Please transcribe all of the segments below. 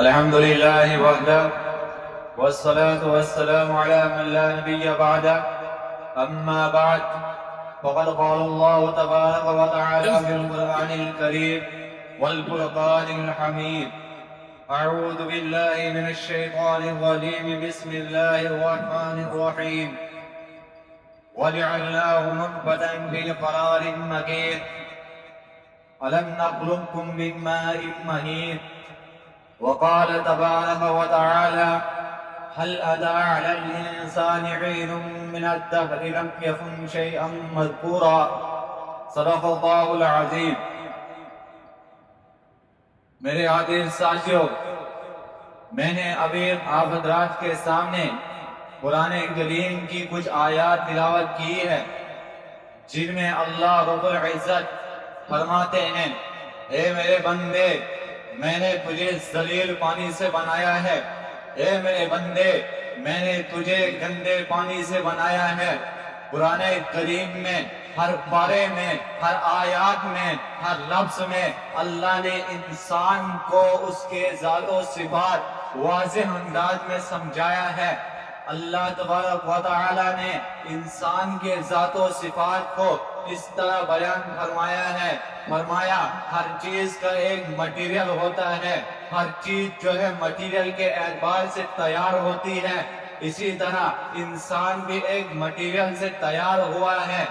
الحمد لله وحده والصلاة والسلام على من لا نبي بعده. أما بعد، فقد قال الله تبارك وتعالى في القرآن الكريم والفرقان الحميد: أعوذ بالله من الشيطان الرجيم. بسم الله الرحمن الرحيم. وجعلناه نطفة في قرار مكين ألم نخلقكم من ماء مهين. وقال تبارك وتعالى: هل أتى على الإنسان حين من الدهر لم يكن شيئا مذكورا. صدق اللہ العظیم. میرے عزیز ساتھیو، میں نے ابھی آپ حضرات کے سامنے قرآن کریم کی کچھ آیات تلاوت کی ہے، جن میں اللہ رب العزت فرماتے ہیں: اے میرے بندے، میں نے تجھے ذلیل پانی سے بنایا ہے. اے میرے بندے، میں نے تجھے گندے پانی سے بنایا ہے. قرآن کریم میں ہر پارے میں، ہر آیات میں، ہر لفظ میں اللہ نے انسان کو اس کے ذات و صفات واضح انداز میں سمجھایا ہے. اللہ تبارک و تعالی نے انسان کے ذات و صفات کو اس طرح بیان فرمایا ہر چیز کا ایک مٹیریل ہوتا ہے. ہر چیز جو ہے مٹیریل کے اعتبار سے تیار ہوتی ہے. اسی طرح انسان بھی ایک مٹیریل سے تیار ہوا ہے.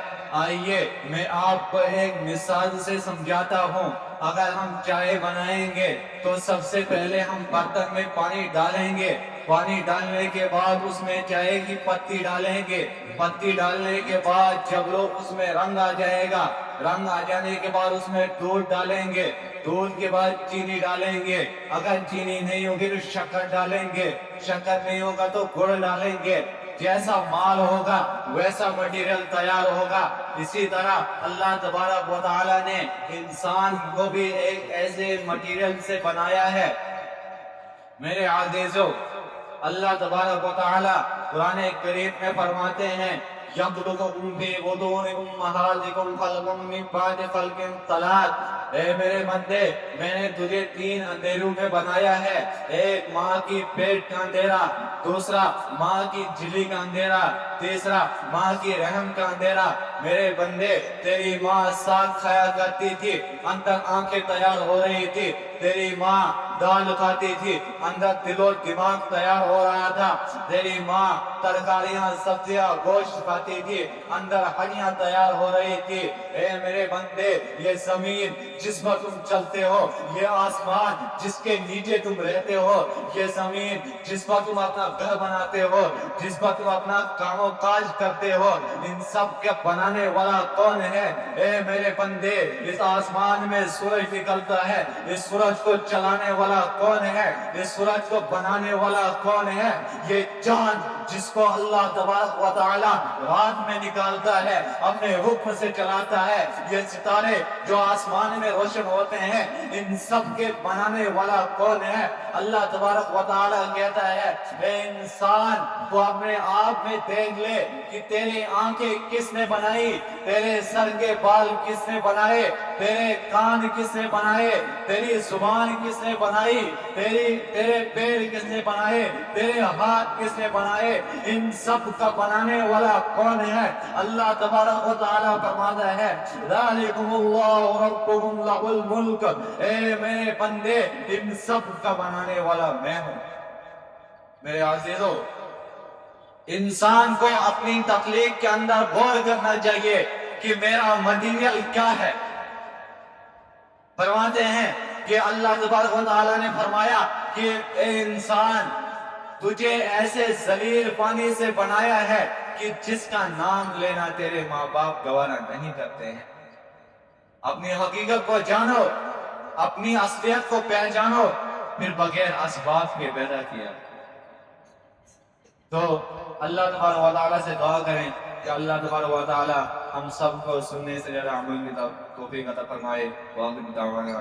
آئیے میں آپ کو ایک مثال سے سمجھاتا ہوں. اگر ہم چائے بنائیں گے تو سب سے پہلے ہم برتن میں پانی ڈالیں گے. پانی ڈالنے کے بعد اس میں چائے کی پتی ڈالیں گے. پتی ڈالنے کے بعد جب لوگ اس میں رنگ آ جائے گا، رنگ آ جانے کے بعد اس میں دودھ ڈالیں گے. دودھ کے بعد چینی ڈالیں گے. اگر چینی نہیں ہوگی تو شکر ڈالیں گے. شکر نہیں ہوگا تو گڑ ڈالیں گے. جیسا مال ہوگا ویسا مٹیریل تیار ہوگا. اسی طرح اللہ تبارک و تعالی نے انسان کو بھی ایک ایسے مٹیریل سے بنایا ہے. میرے عزیزو، اللہ تبارک و تعالی قرآن کریم میں فرماتے ہیں: یخلقکم فی بطون امہاتکم خلقا من بعد خلق ثلاث. اے میرے بندے، میں نے تجھے 3 اندھیروں میں بنایا ہے. ایک ماں کی پیٹ کا اندھیرا، دوسرا ماں کی جھلی کا اندھیرا، تیسرا ماں کی رحم کا اندھیرا. میرے بندے، تیری ماں ساگ کھایا کرتی تھی، اندر آنکھیں تیار ہو رہی تھی. تیری ماں دال کھاتی تھی، اندر دل و دماغ تیار ہو رہا تھا. تیری ماں ترکاریاں، سبزیاں، گوشت کھاتی تھی، اندر ہڈیاں تیار ہو رہی تھی. اے میرے بندے، یہ زمین جس پر تم چلتے ہو، یہ آسمان جس کے نیچے تم رہتے ہو، یہ زمین جس پر تم اپنا گھر بناتے ہو، جس پر تم اپنا کام و کاج کرتے ہو، ان سب کے بنانے والا کون ہے؟ اے میرے بندے، اس آسمان میں سورج نکلتا ہے، اس سورج کو چلانے والا کون ہے؟ اس سورج کو بنانے والا کون ہے؟ یہ چاند جس کو اللہ تبارک و تعالی رات میں نکالتا ہے، اپنے حکم سے چلاتا ہے. یہ ستارے جو آسمان میں روشن ہوتے ہیں، ان سب کے بنانے والا کون ہے؟ اللہ تبارک و تعالی کہتا ہے: اے انسان، تو اپنے آپ میں دیکھ لے کہ تیری آنکھیں کس نے بنائی، تیرے سر کے بال کس نے بنائے، تیرے کان کس نے بنائے، تیری زبان کس نے بنائی، تیرے پیر کس نے بنائے، تیرے ہاتھ کس نے بنائے. ان سب کا بنانے والا کون ہے؟ اللہ تبارک و تعالی فرماتا ہے: ذالکم اللہ ربکم لہ الملک. اے میرے بندے، ان سب کا بنانے والا میں ہوں. میرے عزیزو، انسان کو اپنی تخلیق کے اندر غور کرنا چاہیے کہ میرا مٹیریل کیا ہے. فرماتے ہیں کہ اللہ تبارک و تعالی نے فرمایا کہ اے انسان، تجھے ایسے ذلیل پانی سے بنایا ہے کہ جس کا نام لینا تیرے ماں باپ گوارا نہیں کرتے ہیں. اپنی حقیقت کو جانو، اپنی اصلیت کو پہچانو، پھر بغیر اسباب کے پیدا کیا. تو اللہ تبارک و تعالی سے دعا کریں کہ اللہ تبارک و تعالی ہم سب کو سننے سے زیادہ عمل کی توفیق عطا فرمائے. وآخر دعوانا